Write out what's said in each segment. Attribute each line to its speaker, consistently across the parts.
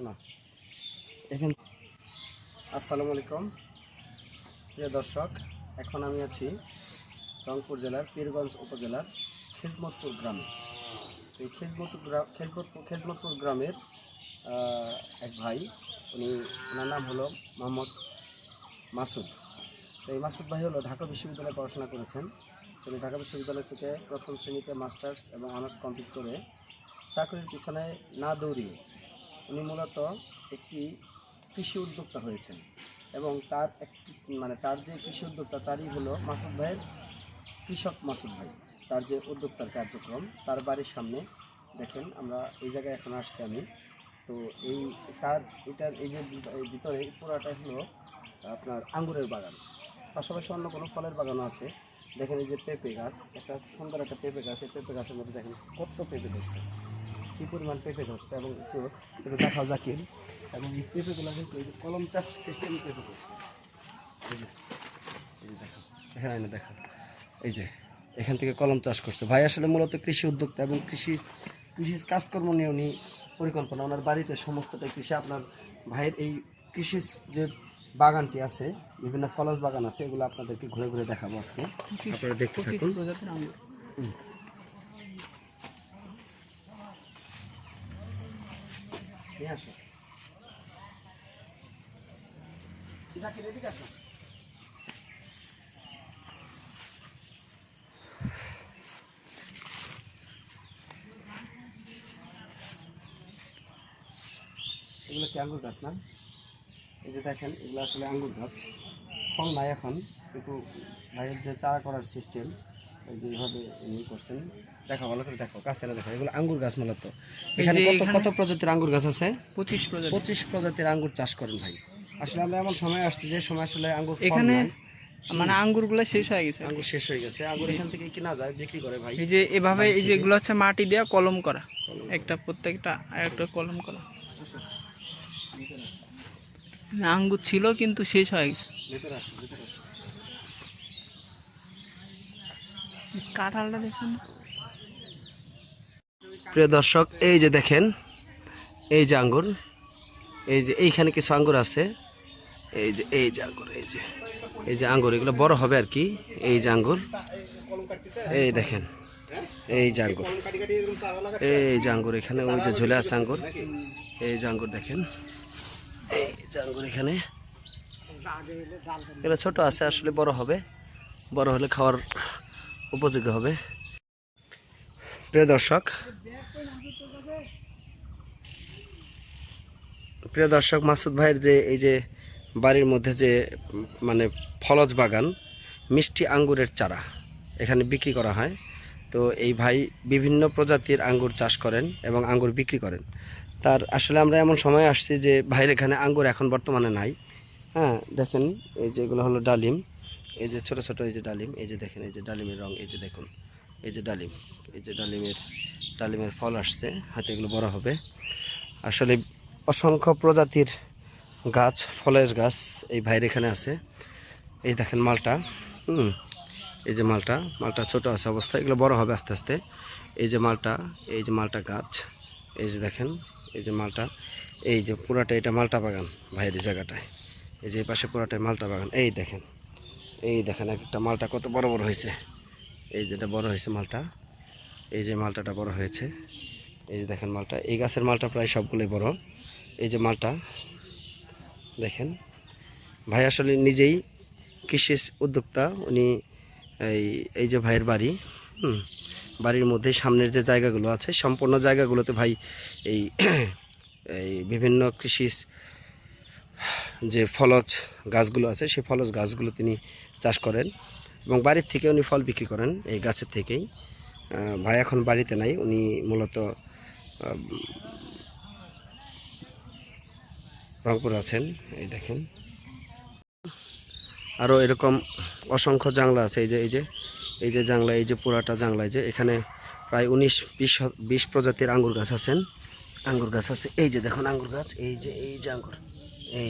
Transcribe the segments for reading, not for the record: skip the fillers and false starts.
Speaker 1: শোনা এখন। আসসালামু আলাইকুম প্রিয় দর্শক, এখন আমি আছি রংপুর জেলার পীরগঞ্জ উপজেলার খেজমতপুর গ্রামে। এই খেজমতপুর গ্রামের এক ভাই, ওনার নাম হলো মোহাম্মদ মাসুদ। তো এই মাসুদ ভাই হলো ঢাকা বিশ্ববিদ্যালয়ে পড়াশোনা করেছেন। তিনি ঢাকা বিশ্ববিদ্যালয় থেকে প্রথম শ্রেণীতে মাস্টার্স এবং অনার্স কমপ্লিট করে চাকরির পিছনে না দৌড়িয়ে উনি মূলত একটি কৃষি উদ্যোক্তা হয়েছেন। এবং তার তার যে কৃষি উদ্যোক্তা তারই হলো মাসুদ ভাইয়ের কৃষক মাসুদ ভাই। তার যে উদ্যোক্তার কার্যক্রম, তার বাড়ির সামনে দেখেন আমরা এই জায়গায় এখন আসছি আমি। তো এটার এই যে ভিতরে পুরাটা হলো আপনার আঙ্গুরের বাগান, পাশাপাশি অন্য কোনো ফলের বাগানও আছে। দেখেন এই যে পেঁপে গাছ, একটা সুন্দর একটা পেঁপে গাছ। এই পেঁপে গাছের মধ্যে দেখেন কত পেঁপে ধরছে, কী পরিমাণ পেঁপে ধরছে। এবং একটু দেখাও জাকির। এবং এই পেঁপেগুলো কিন্তু এই যে কলম চাষ সিস্টেম পেঁপে করছে। এই যে দেখো, এখানে দেখো, এই যে এখান থেকে কলম চাষ করছে ভাই। আসলে মূলত কৃষি উদ্যোক্তা এবং কৃষি কাজকর্ম নিয়ে উনি পরিকল্পনা। ওনার বাড়িতে সমস্তটাই কৃষি। আপনার ভাইয়ের এই কৃষি যে বাগানটি আছে, বিভিন্ন ফলস বাগান আছে, এগুলো আপনাদেরকে ঘুরে ঘুরে দেখাবো আজকে। আপনারা দেখতে থাকুন। আসো এদিকে আসো। এগুলো কি আঙ্গুর গাছ না? এই যে দেখেন, এগুলো আসলে আঙ্গুর গাছ। ফল নাই এখন, কিন্তু ভাইয়ের যে চারা করার সিস্টেম, এই যে এইভাবে করছেন। দেখো, ভালো করে দেখো, কাছে দেখো, এগুলো আঙ্গুর গাছ মূলত। এখানে কত প্রজাতির আঙ্গুর গাছ আছে? 25 প্রজাতির আঙ্গুর চাষ করেন ভাই। আসলে আমরা এমন সময় আসছি যে সময় আসলে আঙ্গুর
Speaker 2: এখানে আঙ্গুরগুলো শেষ হয়ে গেছে।
Speaker 1: আঙ্গুর শেষ হয়ে গেছে। আঙ্গুর এখান থেকে কিনা যায়, বিক্রি করে ভাই।
Speaker 2: এই যে এভাবে, এই যে এগুলো হচ্ছে মাটি দেওয়া কলম করা, একটা প্রত্যেকটা একটা কলম করা। আঙ্গুর ছিল কিন্তু শেষ হয়ে গেছে। কাঁঠালটা দেখুন
Speaker 1: প্রিয় দর্শক, এই যে দেখেন, এই যে আঙ্গুর, এই যে এইখানে কিছু আঙ্গুর আছে। এই যে আঙ্গুর, এই যে আঙ্গুর, এগুলো বড় হবে আর কি। এই যে আঙ্গুর, এই দেখেন, এই যে আঙ্গুর, এই যে আঙ্গুর, এখানে ওই যে ঝুলে আছে আঙ্গুর। এই যে আঙ্গুর দেখেন, এই যে আঙ্গুর এখানে। এগুলো ছোট আছে, আসলে বড় হবে, বড় হলে খাওয়ার উপযোগী হবে। প্রিয় দর্শক, মাসুদ ভাইয়ের যে এই যে বাড়ির মধ্যে যে ফলজ বাগান, মিষ্টি আঙ্গুরের চারা এখানে বিক্রি করা হয়। তো এই ভাই বিভিন্ন প্রজাতির আঙ্গুর চাষ করেন এবং আঙ্গুর বিক্রি করেন। তার আসলে আমরা এমন সময় আসছি যে ভাইয়ের এখানে আঙ্গুর এখন বর্তমানে নাই। হ্যাঁ, দেখেন, এই যে এগুলো হলো ডালিম। এই যে ছোট ছোট এই যে ডালিম, এই যে দেখেন, এই যে ডালিমের রং, এই যে দেখুন, এই যে ডালিম, এই যে ডালিমের ফল আসছে, হয়তো এগুলো বড় হবে। আসলে অসংখ্য প্রজাতির গাছ, ফলের গাছ এই ভাইয়ের এখানে আছে। এই দেখেন মালটা, এই যে মালটা ছোট আছে অবস্থা, এগুলো বড় হবে আস্তে আস্তে। এই যে মালটা গাছ, এই যে দেখেন, এই যে মালটা, এই যে পুরাটা এটা মালটা বাগান ভাইয়ের এই জায়গাটায়। এই যে পাশে পুরাটাই মালটা বাগান। এই দেখেন একটা মালটা কত বড় বড় হয়েছে। এই যেটা বড় হয়েছে মালটা, এই যে মালটাটা বড় হয়েছে। এই যে দেখেন মালটা, এই গাছের মালটা প্রায় সবগুলোই বড়। এই যে মালটা দেখেন, ভাই আসলে নিজেই কৃষি উদ্যোক্তা। উনি এই যে ভাইয়ের বাড়ি, বাড়ির মধ্যে সামনের যে জায়গাগুলো আছে, সম্পূর্ণ জায়গাগুলোতে ভাই এই বিভিন্ন কৃষি যে ফলজ গাছগুলো আছে, সেই ফলজ গাছগুলো তিনি চাষ করেন এবং বাড়ির থেকে উনি ফল বিক্রি করেন এই গাছের থেকেই। ভাই এখন বাড়িতে নাই, উনি মূলত রংপুর আছেন। এই দেখেন, আরও এরকম অসংখ্য জাংলা আছে। এই যে জাংলা, এই যে পুরাটা জাংলা, যে এখানে প্রায় 19-20 প্রজাতির আঙ্গুর গাছ আছে। এই যে দেখুন আঙ্গুর গাছ, এই যে আঙ্গুর, এই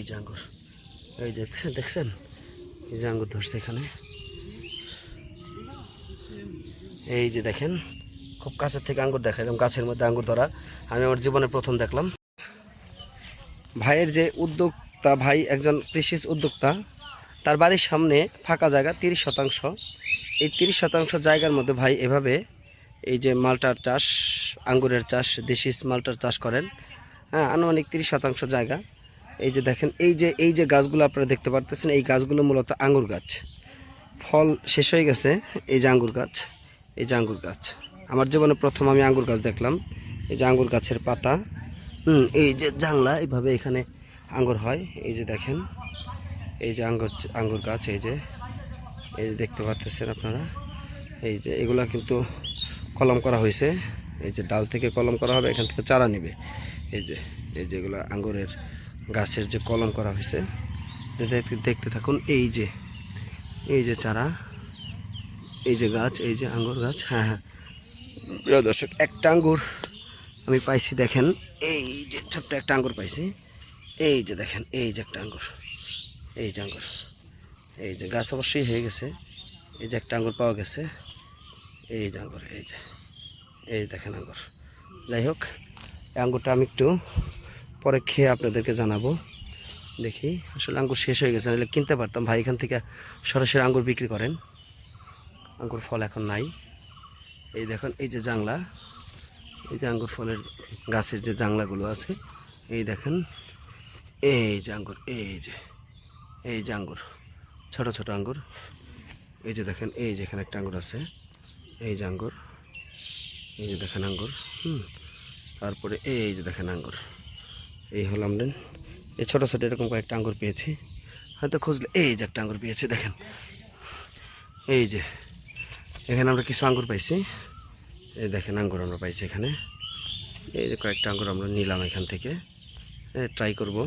Speaker 1: যে দেখছেন, এই যে আঙ্গুর ধরছে এখানে। এই যে দেখেন, খুব কাছের থেকে আঙ্গুর দেখা, এবং গাছের মধ্যে আঙ্গুর ধরা আমি আমার জীবনে প্রথম দেখলাম। ভাইয়ের যে উদ্যোক্তা, ভাই একজন কৃষি উদ্যোক্তা, তার বাড়ির সামনে ফাঁকা জায়গা 30%। এই 30% জায়গার মধ্যে ভাই এভাবে এই যে মালটার চাষ, আঙ্গুরের চাষ, দেশি মালটার চাষ করেন। হ্যাঁ, আনুমানিক 30% জায়গা। এই যে দেখেন, এই যে গাছগুলো আপনারা দেখতে পারতেছেন, এই গাছগুলো মূলত আঙ্গুর গাছ। ফল শেষ হয়ে গেছে। এই যে আঙ্গুর গাছ, এই যে আঙ্গুর গাছ, আমার জীবনে প্রথম আমি আঙ্গুর গাছ দেখলাম। এই যে আঙ্গুর গাছের পাতা, এই যে জাংলা, এইভাবে এখানে আঙ্গুর হয়। এই যে দেখেন, এই যে আঙ্গুর গাছ, এই যে দেখতে পাচ্ছেন আপনারা। এই যে এগুলা কিন্তু কলম করা হয়েছে। এই যে ডাল থেকে কলম করা হবে, এখান থেকে চারা নেবে। এই যে এগুলো আঙ্গুরের গাছের যে কলম করা হয়েছে, দেখতে থাকুন। এই যে চারা, এই যে গাছ, এই যে আঙ্গুর গাছ। হ্যাঁ হ্যাঁ, প্রিয় দর্শক, একটা আঙ্গুর আমি পাইছি, দেখেন। এই যে ছোট্ট একটা আঙ্গুর পাইছি। এই যে দেখেন, এই যে একটা আঙ্গুর, এই যে আঙ্গুর, এই যে গাছ অবশ্যই হয়ে গেছে। এই যে একটা আঙ্গুর পাওয়া গেছে। এই যে আঙ্গুর, এই দেখেন আঙ্গুর। যাই হোক, এই আঙ্গুরটা আমি একটু পরে খেয়ে আপনাদেরকে জানাবো। দেখি, আসলে আঙ্গুর শেষ হয়ে গেছে, নাহলে কিনতে পারতাম। ভাই এখান থেকে সরাসরি আঙ্গুর বিক্রি করেন। আঙ্গুর ফল এখন নাই। এই দেখুন, এই যে জাংলা, এই যে আঙ্গুর ফলের গাছের যে জাংলাগুলো আছে, এই দেখেন। এই যে আঙ্গুর, এই যে আঙ্গুর, ছোট ছোট আঙ্গুর। এই যে দেখেন, এই যে এখানে একটা আঙ্গুর আছে। এই যে আঙ্গুর, এই যে দেখেন আঙ্গুর। তারপরে এই যে দেখেন আঙ্গুর। এই হলাম দেন, এই ছোটো ছোটো এরকম কয়েকটা আঙ্গুর পেয়েছি, হয়তো খুঁজলে। এই যে একটা আঙ্গুর পেয়েছি, দেখেন। এই যে এখানে আমরা কিছু আঙ্গুর পাইছি। এই দেখেন আঙ্গুর আমরা পাইছি এখানে। এই যে কয়েকটা আঙ্গুর আমরা নিলাম এখান থেকে। ট্রাই করব,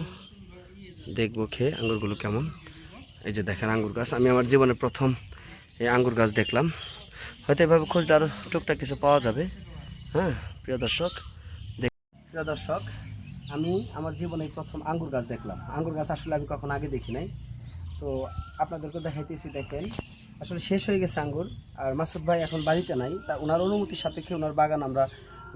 Speaker 1: দেখবো খেয়ে আঙ্গুরগুলো কেমন। এই যে দেখেন আঙ্গুর গাছ, আমি আমার জীবনে প্রথম এই আঙ্গুর গাছ দেখলাম। হয়তো এভাবে খুঁজলে আরও টুকটাক কিছু পাওয়া যাবে। হ্যাঁ, প্রিয় দর্শক, আমি আমার জীবনে প্রথম আঙ্গুর গাছ দেখলাম। আঙ্গুর গাছ আসলে আমি কখনো আগে দেখি নাই। তো আপনাদেরকে দেখাইতেছি। দেখেন, আসলে শেষ হয়ে গেছে আঙ্গুর। আর মাসুদ ভাই এখন বাড়িতে নাই, তা ওনার অনুমতির সাপেক্ষে ওনার বাগান আমরা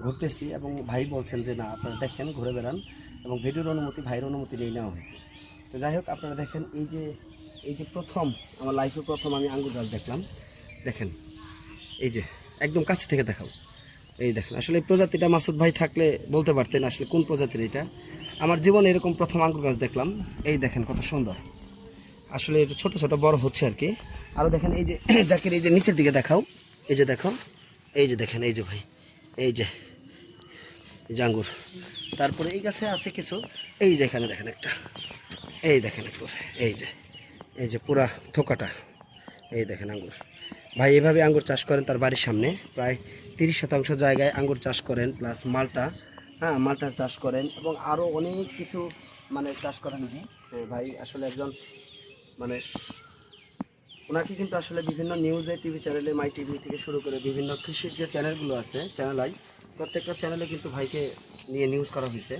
Speaker 1: ঘুরতেছি, এবং ভাই বলছেন যে না, আপনারা দেখেন, ঘুরে বেড়ান, এবং ভিডিওর অনুমতি ভাইয়ের অনুমতি নিয়ে নেওয়া হয়েছে। তো যাই হোক, আপনারা দেখেন, এই যে প্রথম আমার লাইফে প্রথম আমি আঙ্গুর গাছ দেখলাম। দেখেন, এই যে একদম কাছে থেকে দেখাও। এই দেখেন, আসলে এই প্রজাতিটা মাসুদ ভাই থাকলে বলতে পারতেন আসলে কোন প্রজাতির এটা। আমার জীবনে এরকম প্রথম আঙ্গুর গাছ দেখলাম। এই দেখেন কত সুন্দর, আসলে এটা ছোট ছোট বড় হচ্ছে আর কি। আরও দেখেন, এই যে জাকির, এই যে নিচের দিকে দেখাও। এই যে দেখো, এই যে দেখেন, এই যে ভাই, এই যে আঙ্গুর। তারপরে এই গাছে আছে কিছু। এই যে এখানে দেখেন একটা, এই দেখেন একটু, এই যে পুরা থোকাটা। এই দেখেন আঙ্গুর। ভাই এভাবে আঙ্গুর চাষ করেন তার বাড়ির সামনে, প্রায় 30% জায়গায় আঙ্গুর চাষ করেন, প্লাস মালটা। হ্যাঁ, মালটার চাষ করেন, এবং আরও অনেক কিছু মানে চাষ করেন উনি। ভাই আসলে একজন মানে, ওনাকে কিন্তু আসলে বিভিন্ন নিউজে, টিভি চ্যানেলে, মাই টিভি থেকে শুরু করে বিভিন্ন কৃষির যে চ্যানেলগুলো আছে, প্রত্যেকটা চ্যানেলে কিন্তু ভাইকে নিয়ে নিউজ করা হয়েছে।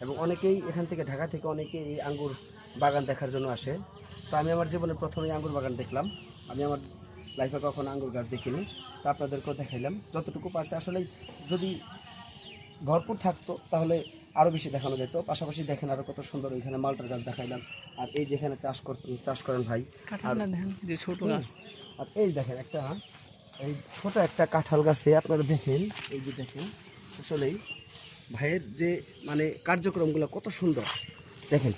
Speaker 1: এবং অনেকেই এখান থেকে, ঢাকা থেকে অনেকেই এই আঙ্গুর বাগান দেখার জন্য আসে। তো আমি আমার জীবনে প্রথমেই আঙ্গুর বাগান দেখলাম। আমি আমার লাইফে কখনো আঙ্গুর গাছ দেখিনি, তো আপনাদেরকেও দেখাইলাম যতটুকু পারছে। আসলে যদি ভরপুর থাকতো তাহলে আরও বেশি দেখানো যেত। পাশাপাশি দেখেন আরও কত সুন্দর ওইখানে মালটার গাছ দেখাইলাম। আর এই যেখানে চাষ করেন ভাই, আর
Speaker 2: যে ছোট গাছ,
Speaker 1: আর এই দেখেন একটা, এই ছোট একটা কাঁঠাল গাছে আপনারা দেখেন, এই যে দেখেন, আসলেই ভাইয়ের যে মানে কার্যক্রমগুলো কত সুন্দর। দেখেন,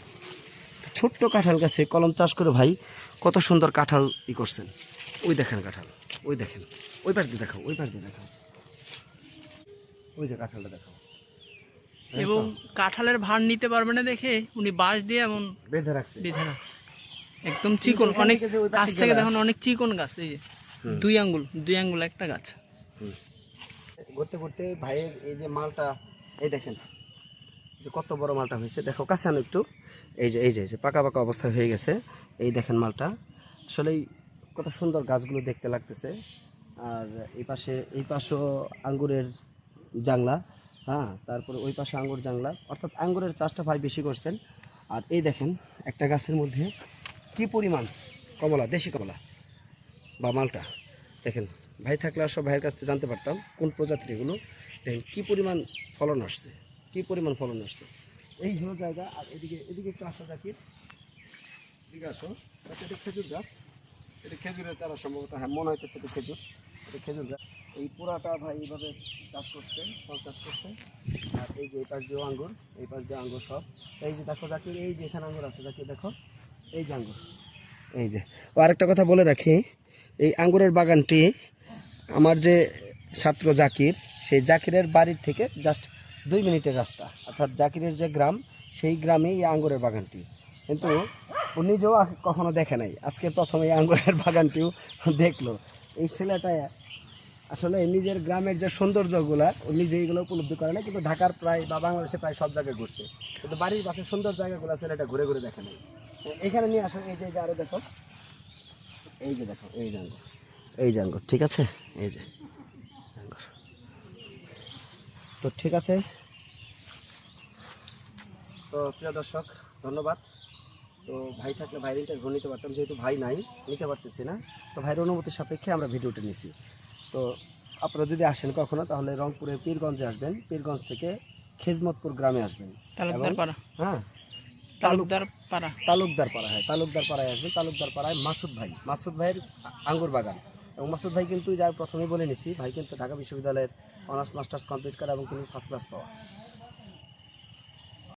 Speaker 1: ছোট্ট কাঁঠাল গাছে কলম চাষ করে ভাই কত সুন্দর কাঁঠাল করছেন। ওই দেখেন কাঁঠাল, ওই দেখেন, ওই পাশ দিয়ে দেখাও, ওই পাশ দিয়ে দেখাও, ওই যে কাঁঠালটা দেখাও।
Speaker 2: এবং কাঁঠালের ভার নিতে পারবে না দেখে উনি বাঁশ দিয়ে এমন
Speaker 1: বেঁধে রাখছে।
Speaker 2: একদম চিকন, অনেক কাছ থেকে দেখুন, অনেক চিকন গাছ। এই যে দুই আঙ্গুল একটা গাছ।
Speaker 1: ঘুরতে ঘুরতে ভাইয়ের এই যে মালটা, এই দেখেন যে কত বড় মালটা হয়েছে। দেখো কাছে আনো একটু। এই যে পাকা পাকা অবস্থা হয়ে গেছে। এই দেখেন মালটা, আসলেই কত সুন্দর গাছগুলো দেখতে লাগতেছে। আর এই পাশেও আঙ্গুরের জাংলা। হ্যাঁ, তারপরে ওই পাশে আঙ্গুর জাংলা, অর্থাৎ আঙ্গুরের চাষটা ভাই বেশি করছেন। আর এই দেখেন একটা গাছের মধ্যে কি পরিমাণ কমলা, দেশি কমলা বা মালটা। দেখেন, ভাই থাকলে সব ভাইয়ের কাছ থেকে জানতে পারতাম কোন প্রজাতির এগুলো। দেখেন কি পরিমাণ ফলন আসছে, এই হলো জায়গা। আর এদিকে এদিকে একটু আসো জাকির, এদিকে আসো। আচ্ছা, এটা খেজুর গাছ, এটা খেজুরের চারা সম্ভবত, হ্যাঁ মনে হইতেছে এটা খেজুর, এটা খেজুর গাছ। এই পুরাটা ভাই এইভাবে চাষ করছে, ফল চাষ করছে। আর এই যে এই পাশ দিয়ে আঙ্গুর, এই পাশ দিয়ে আঙ্গুর সব। এই যে দেখো জাকির, এই যে এখানে আঙ্গুর আছে জাকির, দেখো এই যে আঙ্গুর, এই যে। ও আরেকটা কথা বলে রাখি, এই আঙ্গুরের বাগানটি আমার যে ছাত্র জাকির, সেই জাকিরের বাড়ির থেকে জাস্ট 2 মিনিটের রাস্তা, অর্থাৎ জাকিরের যে গ্রাম, সেই গ্রামেই এই আঙ্গুরের বাগানটি। কিন্তু ও নিজেও কখনো দেখে নাই, আজকে প্রথমে এই আঙ্গুরের বাগানটিও দেখলো। এই ছেলেটা আসলে নিজের গ্রামের যে সৌন্দর্যগুলা ও নিজে এগুলো উপলব্ধি করে না, কিন্তু ঢাকার প্রায় বা বাংলাদেশে প্রায় সব জায়গায় ঘুরছে, কিন্তু বাড়ির পাশে সুন্দর জায়গাগুলো ছেলেটা ঘুরে ঘুরে দেখে নাই। এখানে নিয়ে আসো, এই যে আরো দেখো, এই যে দেখো, এই যে আঙ্গুর, এই যে আঙ্গুর, ঠিক আছে, এই যে আঙ্গুর। তো ঠিক আছে, তো প্রিয় দর্শক ধন্যবাদ। তো ভাই থাকলে ভাইয়ের ইন্টারভিউ নিতে পারতাম, যেহেতু ভাই নাই নিতে পারতেছি না, তো ভাইয়ের অনুমতি সাপেক্ষে আমরা ভিডিওটা নিছি। তো আপনারা যদি আসেন কখনো, তাহলে রংপুরের পীরগঞ্জে আসবেন, পীরগঞ্জ থেকে খেজমতপুর গ্রামে আসবেন,
Speaker 2: তালুকদার পাড়া,
Speaker 1: হ্যাঁ
Speaker 2: তালুকদার পাড়া,
Speaker 1: তালুকদার পাড়া, হ্যাঁ তালুকদার পাড়ায় আসবেন। তালুকদার পাড়ায় মাসুদ ভাইয়ের আঙ্গুর বাগান। এবং মাসুদ ভাই কিন্তু যা প্রথমেই বলে নিছি, ভাই কিন্তু ঢাকা বিশ্ববিদ্যালয়ের অনার্স মাস্টার্স কমপ্লিট করা এবং তিনি ফার্স্ট ক্লাস পাওয়া।